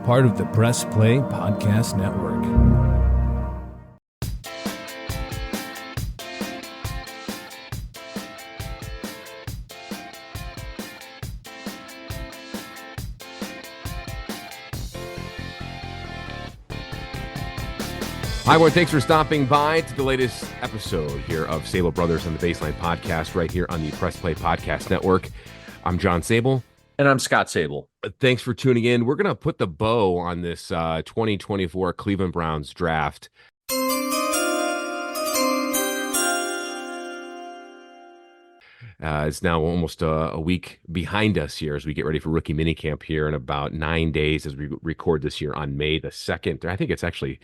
part of the Press Play Podcast Network. Hi, everyone. Thanks for stopping by to the latest episode here of Sabol Brothers on the Baseline Podcast right here on the Press Play Podcast Network. I'm John Sabol. And I'm Scott Sabol. Thanks for tuning in. We're going to put the bow on this 2024 Cleveland Browns draft. It's now almost a week behind us here as we get ready for rookie minicamp here in about 9 days as we record this year on May the 2nd. I think it's actually,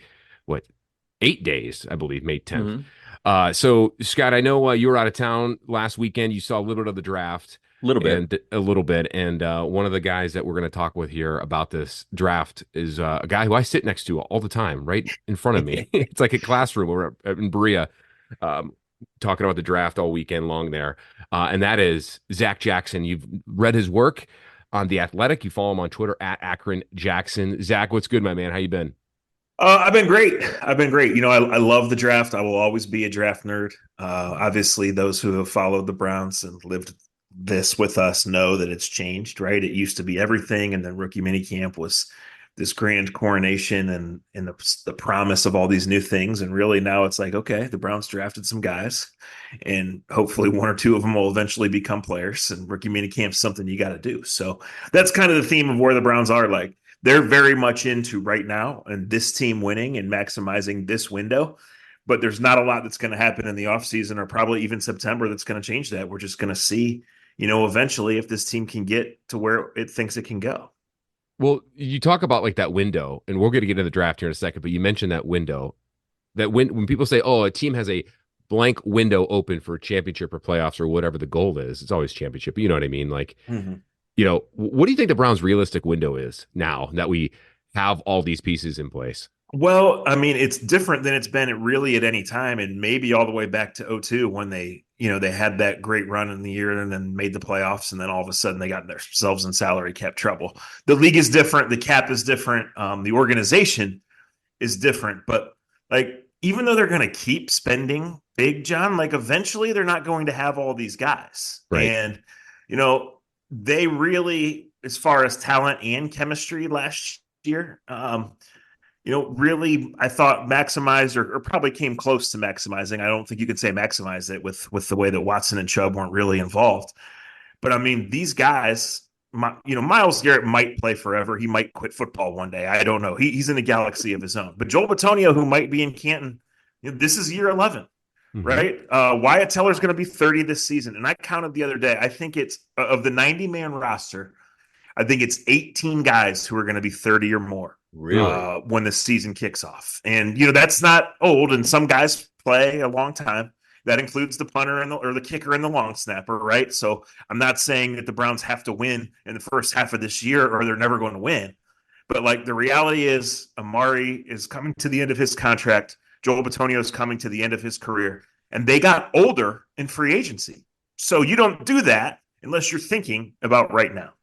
8 days, I believe, May 10th. Mm-hmm. So, Scott, I know you were out of town last weekend. You saw a little bit of the draft. A little bit. And one of the guys that we're going to talk with here about this draft is a guy who I sit next to all the time, right in front of me. It's like a classroom. We're in Berea talking about the draft all weekend long there. And that is Zac Jackson. You've read his work on The Athletic. You follow him on Twitter at Akron Jackson. Zac, what's good, my man? How you been? I've been great. You know, I love the draft. I will always be a draft nerd. Obviously, those who have followed the Browns and lived this with us know that it's changed, right? It used to be everything, and then rookie minicamp was this grand coronation and the promise of all these new things. And really now it's like, okay, the Browns drafted some guys, and hopefully one or two of them will eventually become players. And rookie minicamp is something you got to do. So that's kind of the theme of where the Browns are. Like, they're very much into right now and this team winning and maximizing this window. But there's not a lot that's going to happen in the offseason or probably even September that's going to change that. We're just going to see, you know, eventually if this team can get to where it thinks it can go. Well, you talk about like that window, and we're going to get into the draft here in a second, but you mentioned that window, that when people say, oh, a team has a blank window open for championship or playoffs or whatever the goal is, it's always championship, but you know what I mean? Like, you know, what do you think the Browns' realistic window is now that we have all these pieces in place? Well, I mean, it's different than it's been really at any time, and maybe all the way back to 2002 when they had that great run in the year and then made the playoffs, and then all of a sudden they got themselves in salary cap trouble. The league is different. The cap is different. The organization is different. But, like, even though they're going to keep spending big, John, like, eventually they're not going to have all these guys. Right. And, you know, they really, as far as talent and chemistry last year, really, I thought maximized or probably came close to maximizing. I don't think you could say maximize it with the way that Watson and Chubb weren't really involved. But I mean, these guys, Myles Garrett might play forever. He might quit football one day. I don't know. He's in a galaxy of his own. But Joel Bitonio, who might be in Canton, this is year 11. Right? Wyatt Teller's going to be 30 this season. And I counted the other day. I think it's of the 90-man roster, I think it's 18 guys who are going to be 30 or more. Really? When the season kicks off. And, that's not old. And some guys play a long time. That includes the punter or the kicker and the long snapper, right? So I'm not saying that the Browns have to win in the first half of this year or they're never going to win. But, like, the reality is Amari is coming to the end of his contract. Joel Bitonio is coming to the end of his career, and they got older in free agency. So you don't do that unless you're thinking about right now.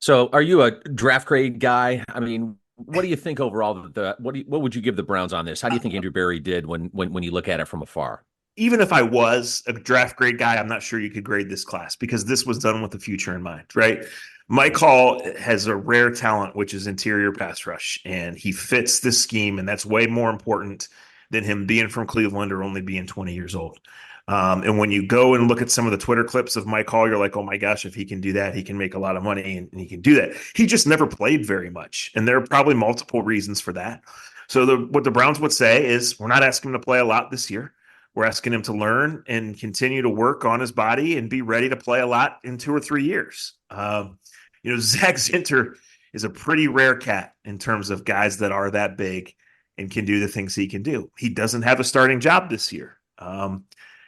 So are you a draft grade guy? I mean, what do you think overall? What would you give the Browns on this? How do you think Andrew Berry did when you look at it from afar? Even if I was a draft grade guy, I'm not sure you could grade this class because this was done with the future in mind, right? Mike Hall has a rare talent, which is interior pass rush, and he fits this scheme, and that's way more important than him being from Cleveland or only being 20 years old. And when you go and look at some of the Twitter clips of Mike Hall, you're like, oh my gosh, if he can do that, he can make a lot of money and he can do that. He just never played very much. And there are probably multiple reasons for that. So what the Browns would say is we're not asking him to play a lot this year. We're asking him to learn and continue to work on his body and be ready to play a lot in 2 or 3 years. Zach Zinter is a pretty rare cat in terms of guys that are that big and can do the things he can do. He doesn't have a starting job this year.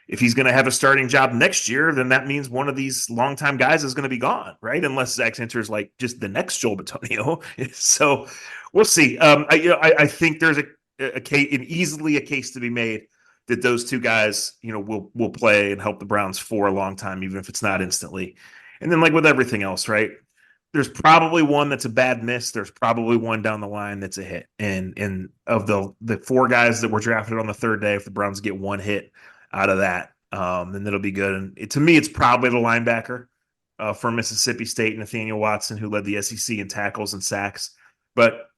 If he's going to have a starting job next year, then that means one of these longtime guys is going to be gone, right? Unless Zach Zinter is like just the next Joel Bitonio. So we'll see. I think there's easily a case to be made that those two guys, will play and help the Browns for a long time, even if it's not instantly. And then, like with everything else, right? there's probably one that's a bad miss. There's probably one down the line that's a hit. And of the 4 guys that were drafted on the 3rd day, if the Browns get one hit out of that, then that'll be good. And to me, it's probably the linebacker from Mississippi State, Nathaniel Watson, who led the SEC in tackles and sacks. But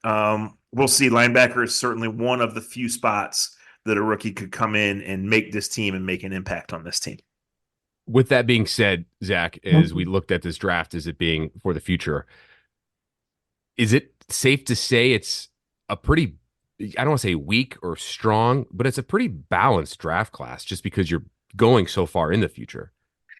we'll see. Linebacker is certainly one of the few spots that a rookie could come in and make this team and make an impact on this team. With that being said, Zach, as we looked at this draft as it being for the future, is it safe to say it's a pretty, I don't want to say weak or strong, but it's a pretty balanced draft class just because you're going so far in the future?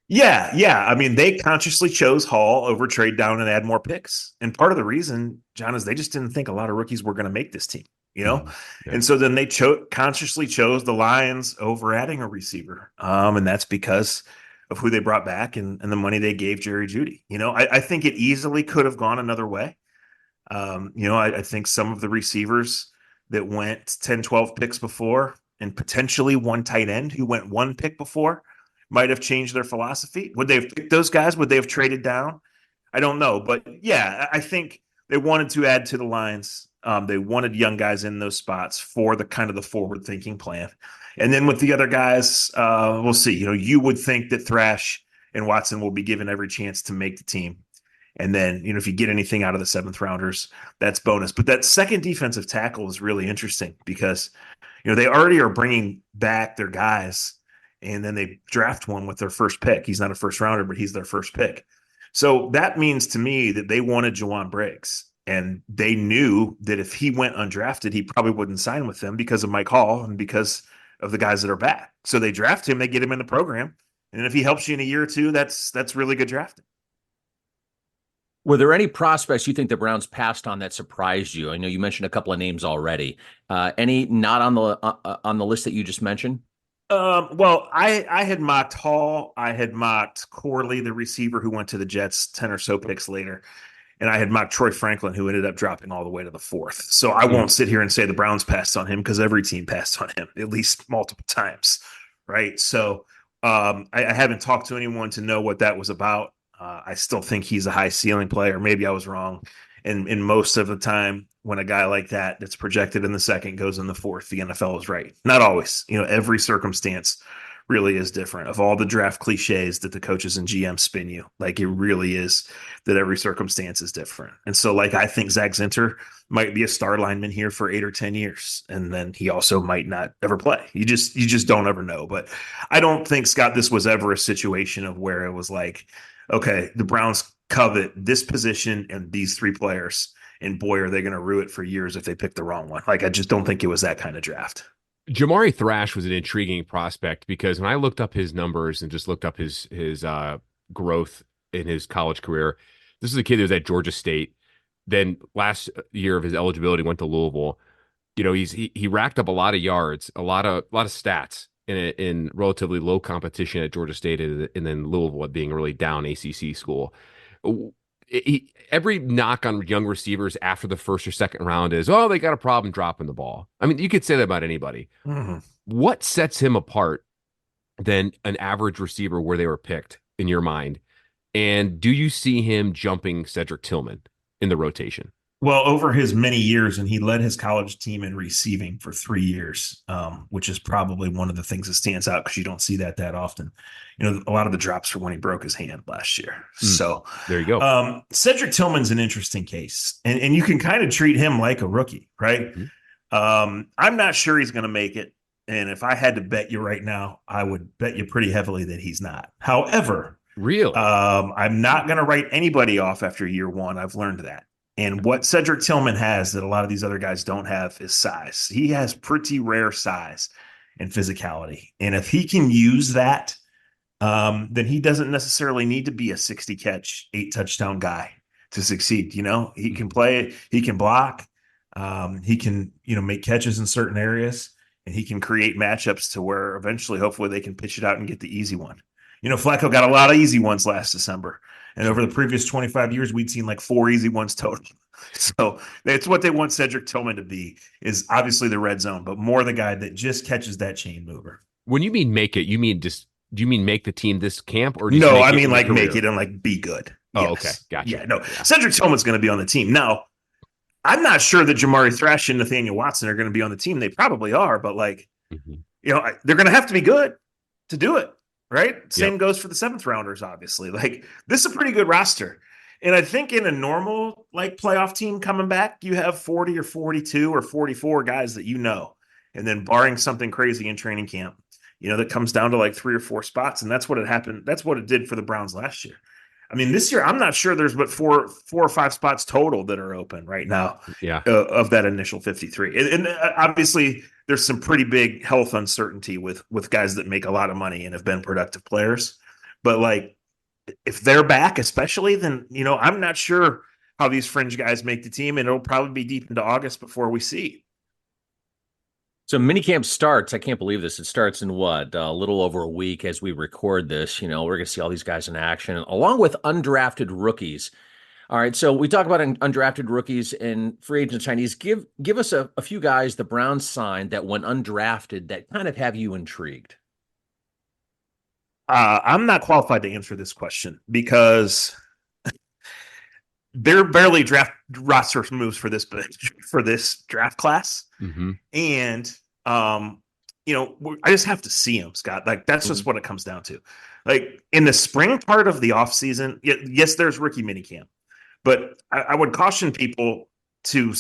Yeah. I mean, they consciously chose Hall over trade down and add more picks. And part of the reason, John, is they just didn't think a lot of rookies were going to make this team, Yeah. And so then they consciously chose the Lions over adding a receiver. And that's because of who they brought back and the money they gave Jerry Jeudy. I think it easily could have gone another way. I think some of the receivers that went 10, 12 picks before and potentially one tight end who went 1 pick before might have changed their philosophy. Would they have picked those guys? Would they have traded down? I don't know. But yeah, I think they wanted to add to the Lions. They wanted young guys in those spots for the kind of the forward-thinking plan. And then with the other guys, we'll see. You would think that Thrash and Watson will be given every chance to make the team. And then, if you get anything out of the 7th rounders, that's bonus. But that second defensive tackle is really interesting because, they already are bringing back their guys, and then they draft one with their first pick. He's not a first rounder, but he's their first pick. So that means to me that they wanted Juwan Briggs. And they knew that if he went undrafted, he probably wouldn't sign with them because of Mike Hall and because of the guys that are back. So they draft him, they get him in the program. And if he helps you in a year or two, that's really good drafting. Were there any prospects you think the Browns passed on that surprised you? I know you mentioned a couple of names already. Any not on the list that you just mentioned? Well, I had mocked Hall. I had mocked Corley, the receiver who went to the Jets 10 or so picks later. And I had mocked Troy Franklin, who ended up dropping all the way to the 4th. So I won't sit here and say the Browns passed on him because every team passed on him at least multiple times, right? So I haven't talked to anyone to know what that was about. I still think he's a high ceiling player. Maybe I was wrong. And in most of the time, when a guy like that's projected in the 2nd goes in the 4th, the NFL is right. Not always. Every circumstance really is different. Of all the draft cliches that the coaches and GM spin you, like it really is that every circumstance is different. And so I think Zach Zinter might be a star lineman here for 8 or 10 years. And then he also might not ever play. You just don't ever know. But I don't think, Scott, this was ever a situation of where it was like, okay, the Browns covet this position and these 3 players. And boy, are they going to rue it for years if they pick the wrong one. I just don't think it was that kind of draft. Jamari Thrash was an intriguing prospect because when I looked up his numbers and just looked up his growth in his college career, this is a kid that was at Georgia State. Then last year of his eligibility went to Louisville. He racked up a lot of yards, a lot of stats in relatively low competition at Georgia State, and then Louisville being a really down ACC school. Every knock on young receivers after the 1st or 2nd round is, oh, they got a problem dropping the ball. I mean, you could say that about anybody. Mm-hmm. What sets him apart than an average receiver where they were picked in your mind? And do you see him jumping Cedric Tillman in the rotation? Well, over his many years, and he led his college team in receiving for 3 years, which is probably one of the things that stands out because you don't see that often. A lot of the drops were when he broke his hand last year. So there you go. Cedric Tillman's an interesting case, and you can kind of treat him like a rookie, right? Mm-hmm. I'm not sure he's going to make it. And if I had to bet you right now, I would bet you pretty heavily that he's not. However, really, I'm not going to write anybody off after year 1. I've learned that. And what Cedric Tillman has that a lot of these other guys don't have is size. He has pretty rare size and physicality. And if he can use that, then he doesn't necessarily need to be a 60-catch, 8-touchdown guy to succeed. He can play, he can block, he can, make catches in certain areas, and he can create matchups to where eventually, hopefully, they can pitch it out and get the easy one. Flacco got a lot of easy ones last December. And over the previous 25 years, we'd seen 4 easy ones total. So that's what they want Cedric Tillman to be, is obviously the red zone, but more the guy that just catches that chain mover. When you mean make it, do you mean make the team this camp? Or no, I mean make it and be good. Oh, Yes. okay. Gotcha. Yeah, no. Cedric Tillman's going to be on the team. Now, I'm not sure that Jamari Thrash and Nathaniel Watson are going to be on the team. They probably are, but like, they're going to have to be good to do it, right? Same goes for the 7th rounders, obviously. Like, this is a pretty good roster. And I think in a normal like playoff team coming back, you have 40 or 42 or 44 guys that you know. And then barring something crazy in training camp, that comes down to like 3 or 4 spots. And that's what it happened. That's what it did for the Browns last year. I mean, this year, I'm not sure there's but four or five spots total that are open right now of that initial 53. And obviously, there's some pretty big health uncertainty with guys that make a lot of money and have been productive players. But like, if they're back, especially, then, I'm not sure how these fringe guys make the team, and it'll probably be deep into August before we see. So minicamp starts. I can't believe this. It starts in what? A little over a week as we record this. We're going to see all these guys in action, along with undrafted rookies. All right, so we talk about undrafted rookies and free agent signees. Give us a few guys the Browns signed that went undrafted that kind of have you intrigued. I'm not qualified to answer this question because they're barely draft roster moves for this draft class. Mm-hmm. And, I just have to see them, Scott. Like, that's just what it comes down to. Like, in the spring part of the offseason, yes, there's rookie minicamp, but I would caution people to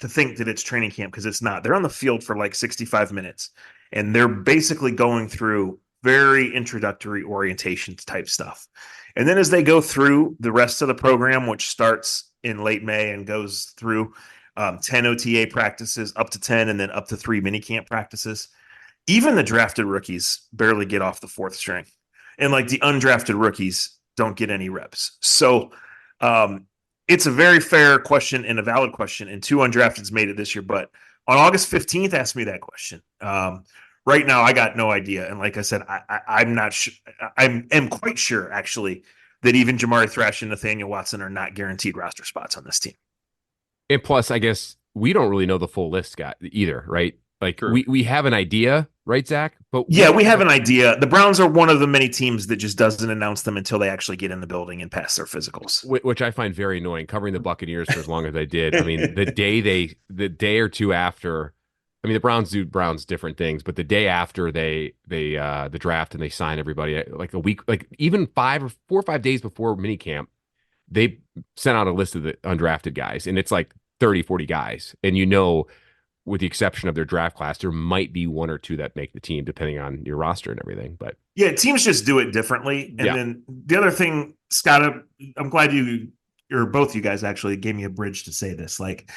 think that it's training camp, because it's not. They're on the field for like 65 minutes, and they're basically going through very introductory orientation type stuff. And then as they go through the rest of the program, which starts in late May and goes through 10 OTA practices, up to 10, and then up to 3 minicamp practices, even the drafted rookies barely get off the 4th string. And like, the undrafted rookies don't get any reps. So it's a very fair question and a valid question. And 2 undrafteds made it this year. But on August 15th, ask me that question. Right now, I got no idea. And like I said, I'm not sure. I am quite sure, actually, that even Jamari Thrash and Nathaniel Watson are not guaranteed roster spots on this team. And plus, I guess we don't really know the full list, Scott, either, right? Like, we have an idea, right, Zach? But we have an idea. The Browns are one of the many teams that just doesn't announce them until they actually get in the building and pass their physicals, which I find very annoying. Covering the Buccaneers for as long as I did, I mean, the day or two after. I mean, the Browns do different things, but the day after the draft and they sign everybody, like a week, like even 4 or 5 days before minicamp, they sent out a list of the undrafted guys, and it's like 30, 40 guys. And with the exception of their draft class, there might be 1 or 2 that make the team, depending on your roster and everything. But yeah, teams just do it differently. And then the other thing, Scott, I'm glad both of you guys actually gave me a bridge to say this. Like,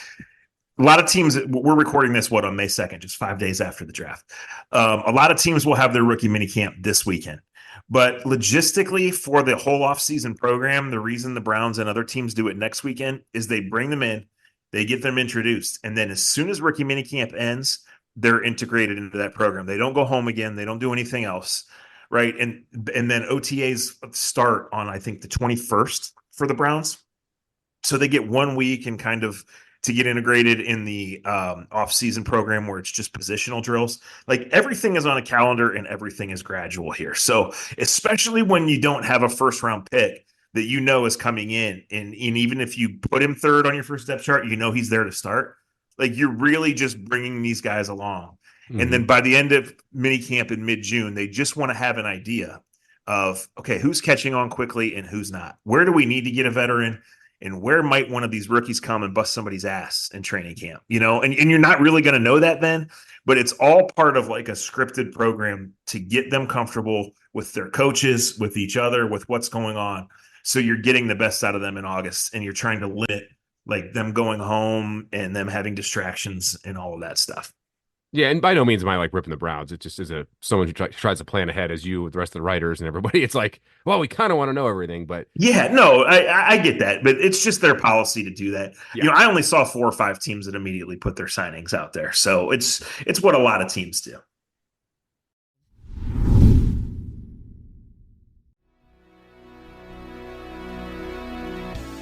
a lot of teams, we're recording this, on May 2nd, just 5 days after the draft. A lot of teams will have their rookie minicamp this weekend. But logistically, for the whole offseason program, the reason the Browns and other teams do it next weekend is they bring them in, they get them introduced, and then as soon as rookie minicamp ends, they're integrated into that program. They don't go home again. They don't do anything else, right? And then OTAs start on, I think, the 21st for the Browns. So they get 1 week and kind of to get integrated in the off-season program where it's just positional drills. Like, everything is on a calendar and everything is gradual here. So especially when you don't have a first-round pick that is coming in, and even if you put him 3rd on your first depth chart, he's there to start. Like, you're really just bringing these guys along. Mm-hmm. And then by the end of minicamp in mid-June, they just want to have an idea of, okay, who's catching on quickly and who's not? Where do we need to get a veteran? And where might one of these rookies come and bust somebody's ass in training camp, and you're not really going to know that then, but it's all part of like a scripted program to get them comfortable with their coaches, with each other, with what's going on. So you're getting the best out of them in August, and you're trying to limit like them going home and them having distractions and all of that stuff. Yeah, and by no means am I like ripping the Browns. It just is someone who tries to plan ahead as you with the rest of the writers and everybody. It's like, well, we kind of want to know everything, but yeah, no, I get that, but it's just their policy to do that. Yeah. I only saw 4 or 5 teams that immediately put their signings out there, so it's what a lot of teams do.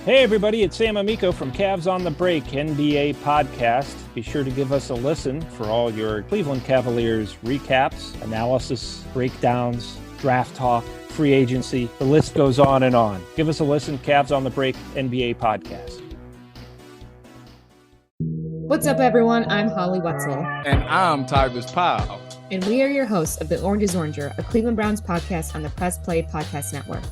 Hey everybody, it's Sam Amico from Cavs on the Break NBA podcast. Be sure to give us a listen for all your Cleveland Cavaliers recaps, analysis, breakdowns, draft talk, free agency. The list goes on and on. Give us a listen. Cavs on the Break NBA podcast. What's up, everyone? I'm Holly Wetzel. And I'm Tybus Powell. And we are your hosts of The Orange is Oranger, a Cleveland Browns podcast on the Press Play Podcast Network.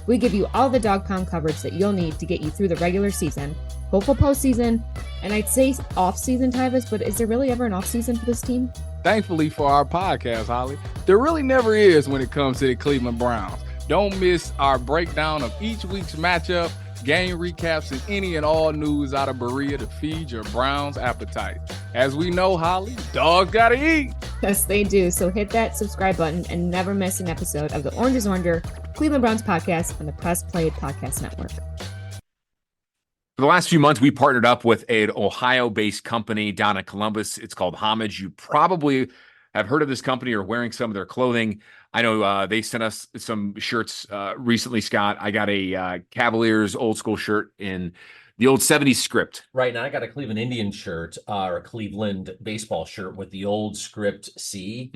We give you all the dog pound coverage that you'll need to get you through the regular season, hopeful postseason, and I'd say off-season, Tybus, but is there really ever an off-season for this team? Thankfully for our podcast, Holly, there really never is when it comes to the Cleveland Browns. Don't miss our breakdown of each week's matchup, game recaps, and any and all news out of Berea to feed your Browns appetite. As we know, Holly, dogs gotta eat. Yes, they do. So hit that subscribe button and never miss an episode of the Orange is Oranger, Cleveland Browns podcast on the Press Play Podcast Network. For the last few months, we partnered up with an Ohio-based company down in Columbus. It's called Homage. You probably have heard of this company or wearing some of their clothing. I know they sent us some shirts recently, Scott. I got a Cavaliers old school shirt in the old 70s script. Right, now I got a Cleveland Indian shirt or a Cleveland baseball shirt with the old script C,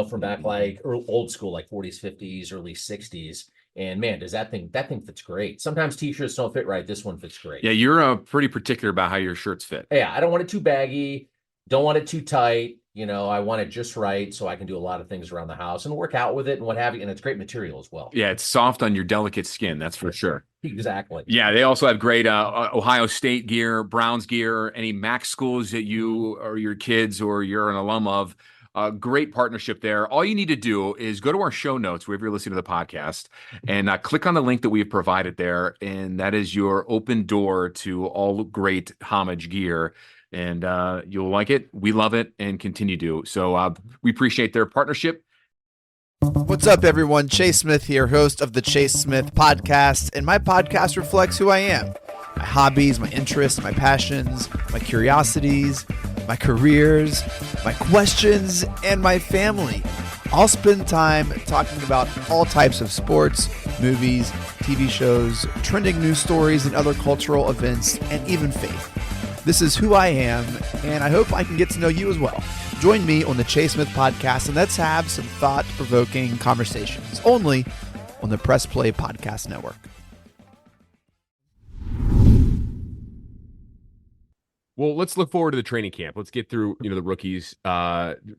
from back like old school, like 40s, 50s, early 60s. And man, does that thing fits great. Sometimes t-shirts don't fit right. This one fits great. Yeah, you're pretty particular about how your shirts fit. Yeah, I don't want it too baggy. Don't want it too tight. I want it just right so I can do a lot of things around the house and work out with it and what have you. And it's great material as well. Yeah, it's soft on your delicate skin. That's for sure. Exactly. Yeah, they also have great Ohio State gear, Browns gear, any MAC schools that you or your kids or you're an alum of. Great partnership there. All you need to do is go to our show notes wherever you're listening to the podcast and click on the link that we've provided there. And that is your open door to all great Homage gear. And you'll like it. We love it and continue to. So we appreciate their partnership. What's up, everyone? Chase Smith here, host of the Chase Smith podcast. And my podcast reflects who I am. My hobbies, my interests, my passions, my curiosities, my careers, my questions, and my family. I'll spend time talking about all types of sports, movies, TV shows, trending news stories, and other cultural events, and even faith. This is who I am, and I hope I can get to know you as well. Join me on the Chase Smith podcast, and let's have some thought-provoking conversations, only on the Press Play Podcast Network. Well, let's look forward to the training camp. Let's get through, the rookies,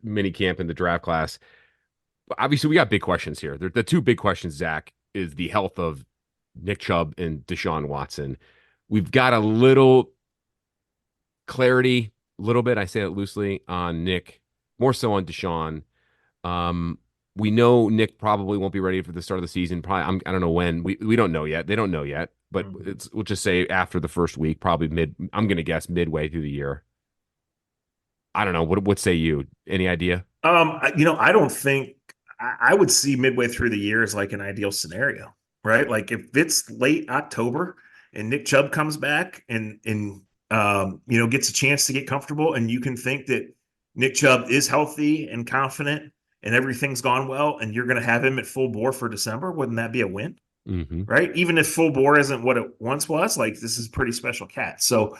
mini camp and the draft class. Obviously, we got big questions here. The two big questions, Zach, is the health of Nick Chubb and Deshaun Watson. We've got a little clarity, a little bit, I say it loosely, on Nick, more so on Deshaun. We know Nick probably won't be ready for the start of the season. Probably, I don't know when. We don't know yet. They don't know yet. But we'll just say after the first week, probably I'm going to guess midway through the year. I don't know. What say you? Any idea? I don't think I would see midway through the year as like an ideal scenario, right? Like if it's late October and Nick Chubb comes back and gets a chance to get comfortable, and you can think that Nick Chubb is healthy and confident and everything's gone well, and you're going to have him at full bore for December, wouldn't that be a win? Mm-hmm. Right? Even if full bore isn't what it once was, like this is a pretty special cat. So,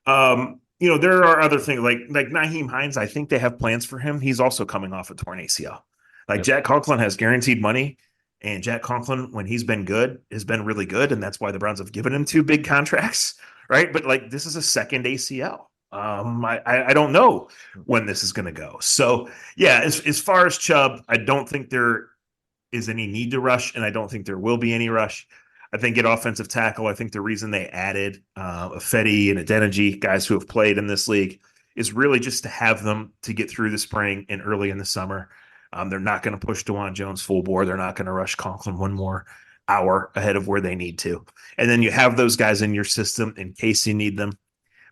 there are other things like Nyheim Hines. I think they have plans for him. He's also coming off a torn ACL. Yep. Jack Conklin has guaranteed money, and Jack Conklin, when he's been good, has been really good. And that's why the Browns have given him 2 big contracts. Right. But this is a second ACL. I don't know when this is going to go. So, yeah, as far as Chubb, I don't think there is any need to rush, and I don't think there will be any rush. I think at offensive tackle, I think the reason they added Fetty and Adeniji, guys who have played in this league, is really just to have them to get through the spring and early in the summer. They're not going to push DeJuan Jones full bore. They're not going to rush Conklin one more hour ahead of where they need to. And then you have those guys in your system in case you need them.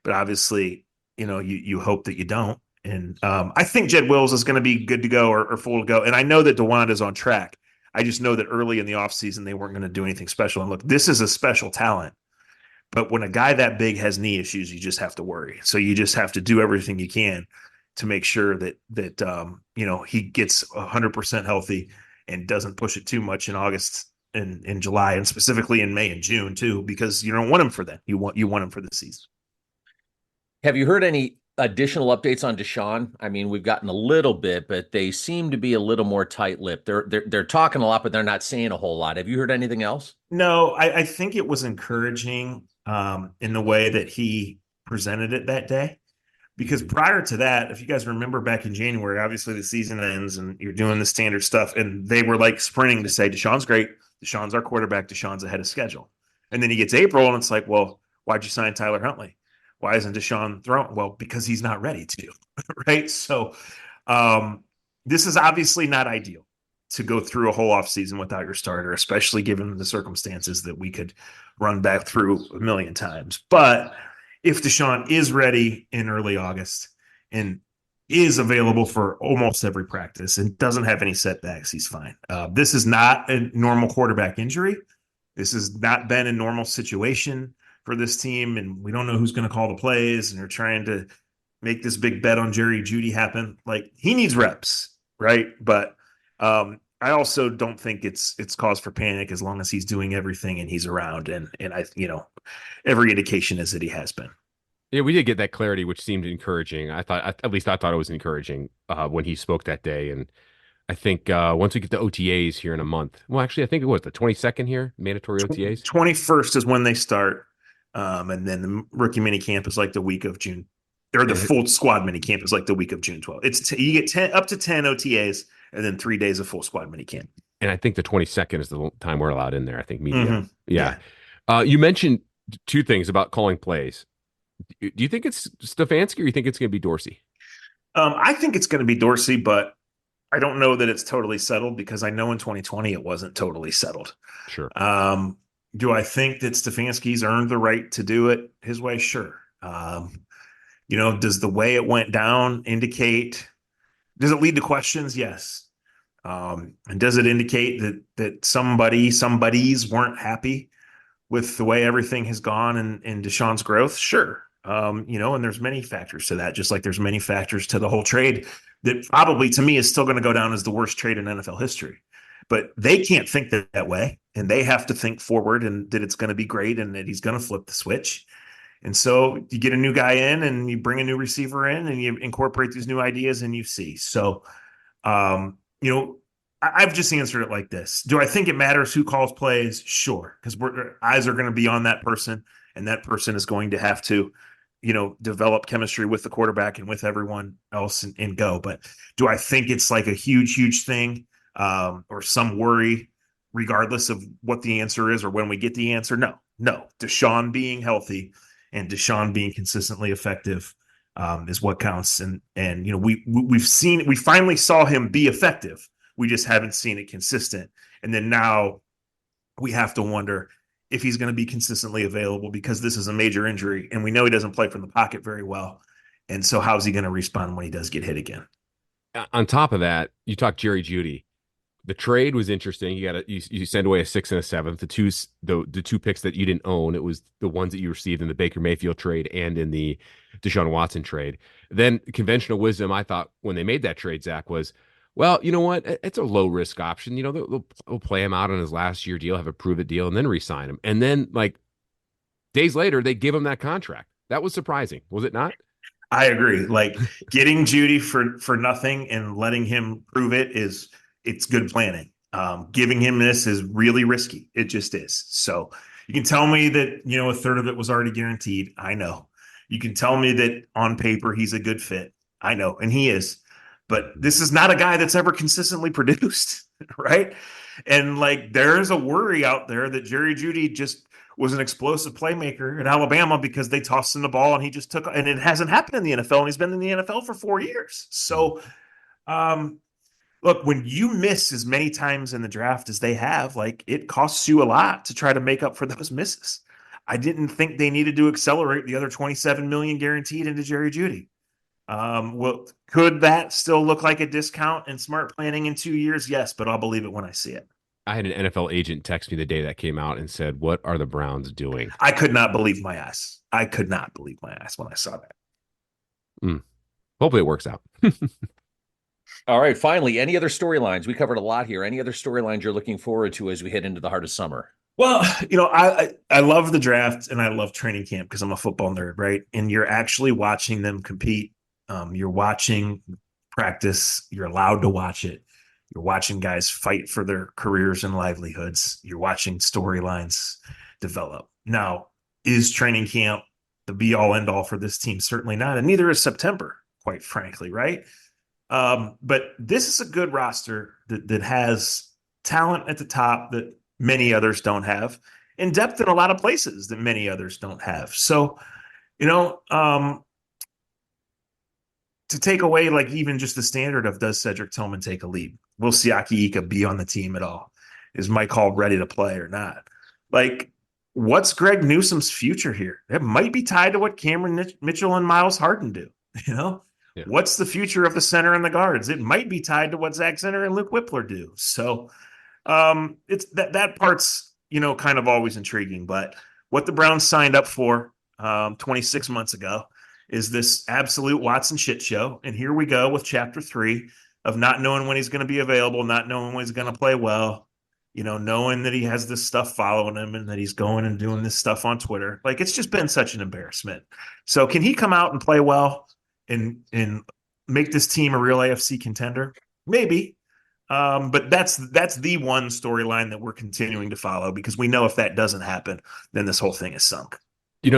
But obviously, you hope that you don't. And I think Jed Wills is going to be good to go or full to go. And I know that DeJuan is on track. I just know that early in the offseason, they weren't going to do anything special. And look, this is a special talent. But when a guy that big has knee issues, you just have to worry. So you just have to do everything you can to make sure that he gets 100% healthy and doesn't push it too much in August and in July, and specifically in May and June too, because you don't want him for that. You want him for the season. Have you heard any additional updates on Deshaun? I mean, we've gotten a little bit, but they seem to be a little more tight-lipped. They're talking a lot, but they're not saying a whole lot. Have you heard anything else? No, I think it was encouraging in the way that he presented it that day. Because prior to that, if you guys remember back in January, obviously the season ends and you're doing the standard stuff. And they were like sprinting to say, Deshaun's great. Deshaun's our quarterback. Deshaun's ahead of schedule. And then he gets April and it's like, well, why'd you sign Tyler Huntley? Why isn't Deshaun thrown? Well, because he's not ready to, right? So this is obviously not ideal to go through a whole offseason without your starter, especially given the circumstances that we could run back through a million times. But if Deshaun is ready in early August and is available for almost every practice and doesn't have any setbacks, he's fine. This is not a normal quarterback injury. This has not been a normal situation for this team, and we don't know who's going to call the plays, and they're trying to make this big bet on Jerry Jeudy happen. Like, he needs reps, right? But I also don't think it's cause for panic as long as he's doing everything and he's around, and I every indication is that he has been. Yeah, we did get that clarity, which seemed encouraging. I thought it was encouraging when he spoke that day. And I think once we get the OTAs here in a month, well, actually, I think it was the 22nd here, mandatory OTAs. 21st is when they start. And then the rookie mini camp is like the week of June, or the full squad mini camp is like the week of June 12th. You get up to 10 OTAs and then 3 days of full squad mini camp. And I think the 22nd is the time we're allowed in there. I think media. Mm-hmm. Yeah. You mentioned two things about calling plays. Do you think it's Stefanski or you think it's going to be Dorsey? I think it's going to be Dorsey, but I don't know that it's totally settled because I know in 2020 it wasn't totally settled. Sure. Do I think that Stefanski's earned the right to do it his way? Sure. Does the way it went down indicate, does it lead to questions? Yes. And does it indicate that somebody's weren't happy with the way everything has gone in Deshaun's growth? Sure. And there's many factors to that, just like there's many factors to the whole trade that probably to me is still going to go down as the worst trade in NFL history. But they can't think that way, and they have to think forward and that it's going to be great and that he's going to flip the switch. And so you get a new guy in and you bring a new receiver in and you incorporate these new ideas and you see. So, I've just answered it like this. Do I think it matters who calls plays? Sure, because eyes are going to be on that person, and that person is going to have to, develop chemistry with the quarterback and with everyone else and go. But do I think it's like a huge, huge thing? Or some worry, regardless of what the answer is or when we get the answer? No. Deshaun being healthy and Deshaun being consistently effective is what counts. And we finally saw him be effective. We just haven't seen it consistent. And then now we have to wonder if he's going to be consistently available because this is a major injury and we know he doesn't play from the pocket very well. And so how's he going to respond when he does get hit again? On top of that, you talk Jerry Jeudy. The trade was interesting. You send away a 6th and a 7th. The two picks that you didn't own. It was the ones that you received in the Baker Mayfield trade and in the Deshaun Watson trade. Then conventional wisdom, I thought when they made that trade, Zach, was, well, you know what? It's a low risk option. They'll play him out on his last year deal, have a prove it deal, and then re-sign him. And then days later, they give him that contract. That was surprising, was it not? I agree. Like getting Jeudy for nothing and letting him prove it's good planning. Giving him this is really risky. It just is. So you can tell me that, a third of it was already guaranteed. I know. You can tell me that on paper, he's a good fit. I know. And he is, but this is not a guy that's ever consistently produced. Right. And there's a worry out there that Jerry Jeudy just was an explosive playmaker at Alabama because they tossed him the ball and he just took, and it hasn't happened in the NFL and he's been in the NFL for 4 years. So, look, when you miss as many times in the draft as they have, it costs you a lot to try to make up for those misses. I didn't think they needed to accelerate the other $27 million guaranteed into Jerry Jeudy. Well, could that still look like a discount and smart planning in 2 years? Yes, but I'll believe it when I see it. I had an NFL agent text me the day that came out and said, "What are the Browns doing?" I could not believe my eyes. I could not believe my eyes when I saw that. Hopefully it works out. All right. Finally, any other storylines? We covered a lot here. Any other storylines you're looking forward to as we head into the heart of summer? Well, I love the draft and I love training camp because I'm a football nerd, right? And you're actually watching them compete. You're watching practice. You're allowed to watch it. You're watching guys fight for their careers and livelihoods. You're watching storylines develop. Now, is training camp the be all end all for this team? Certainly not. And neither is September, quite frankly, right? But this is a good roster that has talent at the top that many others don't have, and depth in a lot of places that many others don't have. So, to take away like even just the standard of does Cedric Tillman take a leap? Will Siaki Ika be on the team at all? Is Mike Hall ready to play or not? Like, what's Greg Newsome's future here? It might be tied to what Cameron Mitchell and Miles Harden do. Yeah. What's the future of the center and the guards? It might be tied to what Zach Zenner and Luke Whippler do. So it's that part's, kind of always intriguing. But what the Browns signed up for 26 months ago is this absolute Watson shit show. And here we go with chapter 3 of not knowing when he's going to be available, not knowing when he's going to play well, knowing that he has this stuff following him and that he's going and doing this stuff on Twitter. Like, it's just been such an embarrassment. So can he come out and play well and make this team a real AFC contender? Maybe. But that's the one storyline that we're continuing to follow, because we know if that doesn't happen, then this whole thing is sunk.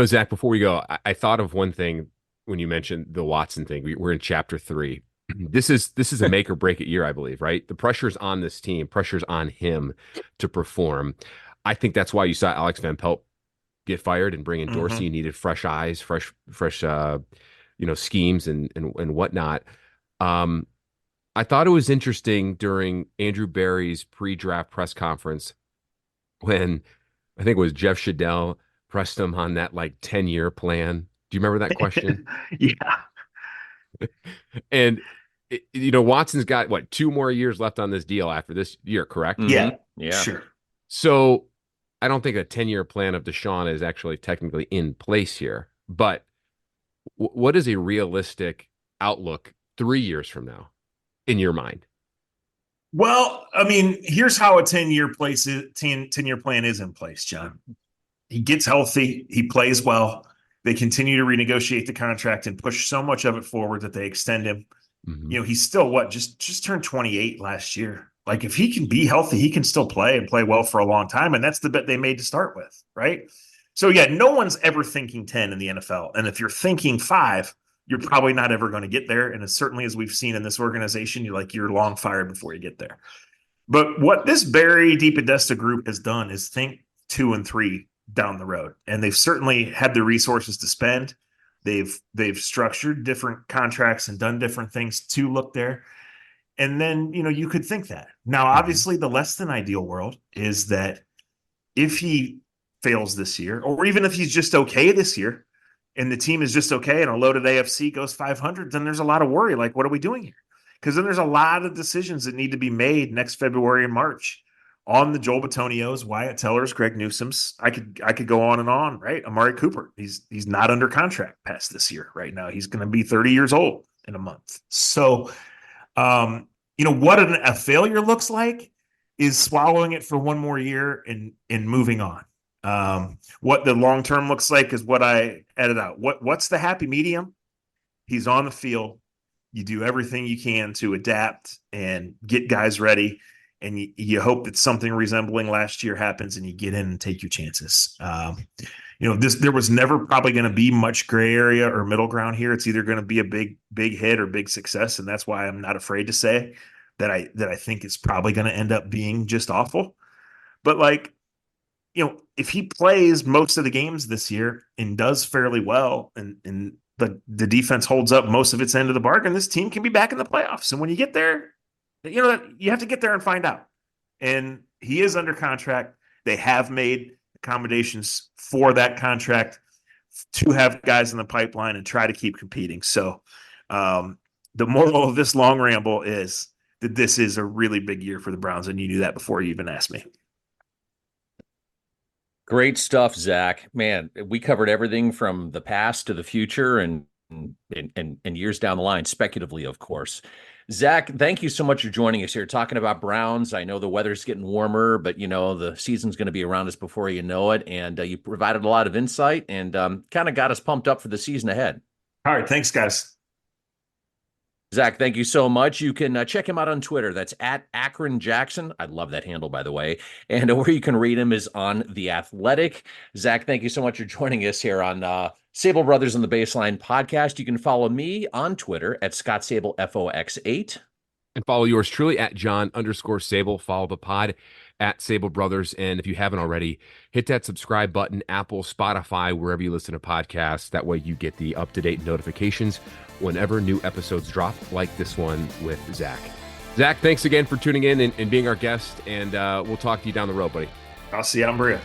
Zach, before we go, I thought of one thing when you mentioned the Watson thing. We're in chapter 3. This is a make or break it year, I believe, right? The pressure's on this team, pressure's on him to perform. I think that's why you saw Alex Van Pelt get fired and bring in Dorsey. Mm-hmm. You needed fresh eyes, fresh schemes and whatnot. I thought it was interesting during Andrew Berry's pre-draft press conference when I think it was Jeff Shadell pressed him on that 10-year plan. Do you remember that question? Yeah. And Watson's got 2 more years left on this deal after this year, correct? Yeah. Yeah. Sure. So I don't think a 10-year plan of Deshaun is actually technically in place here. But what is a realistic outlook 3 years from now in your mind? Well, I mean, here's how a 10-year plan is in place, John. He gets healthy. He plays well. They continue to renegotiate the contract and push so much of it forward that they extend him. Mm-hmm. He's still just turned 28 last year. Like, if he can be healthy, he can still play and play well for a long time. And that's the bet they made to start with, right? So, yeah, no one's ever thinking 10 in the NFL. And if you're thinking 5, you're probably not ever going to get there. And as certainly as we've seen in this organization, you're long fired before you get there. But what this Barry DePodesta group has done is think 2 and 3 down the road. And they've certainly had the resources to spend. They've structured different contracts and done different things to look there. And then, you could think that. Now, obviously, the less than ideal world is that if he fails this year, or even if he's just okay this year, and the team is just okay and a loaded AFC goes 500, then there's a lot of worry. Like, what are we doing here? Because then there's a lot of decisions that need to be made next February and March on the Joel Bitonio's, Wyatt Teller's, Greg Newsome's. I could go on and on, right? Amari Cooper, he's not under contract past this year right now. He's going to be 30 years old in a month. So, what a failure looks like is swallowing it for one more year and moving on. What the long term looks like is what I edited out. What's the happy medium? He's on the field. You do everything you can to adapt and get guys ready, and you hope that something resembling last year happens, and you get in and take your chances. There was never probably going to be much gray area or middle ground here. It's either going to be a big hit or big success, and that's why I'm not afraid to say that I think it's probably going to end up being just awful. But if he plays most of the games this year and does fairly well, and the defense holds up most of its end of the bargain, this team can be back in the playoffs. And when you get there, you have to get there and find out. And he is under contract. They have made accommodations for that contract to have guys in the pipeline and try to keep competing. So the moral of this long ramble is that this is a really big year for the Browns, and you knew that before you even asked me. Great stuff, Zach. Man, we covered everything from the past to the future, and and years down the line, speculatively, of course. Zach, thank you so much for joining us here, talking about Browns. I know the weather's getting warmer, but the season's going to be around us before you know it. And you provided a lot of insight and kind of got us pumped up for the season ahead. All right. Thanks, guys. Zach, thank you so much. You can check him out on Twitter. That's at Akron Jackson. I love that handle, by the way. And where you can read him is on The Athletic. Zach, thank you so much for joining us here on Sabol Brothers on the Baseline podcast. You can follow me on Twitter at Scott Sabol FOX8. And follow yours truly at John_Sabol. Follow the pod at Sabol Brothers. And if you haven't already, hit that subscribe button, Apple, Spotify, wherever you listen to podcasts. That way you get the up-to-date notifications whenever new episodes drop, like this one with Zach. Zach, thanks again for tuning in and being our guest. And we'll talk to you down the road, buddy. I'll see you out in Berea.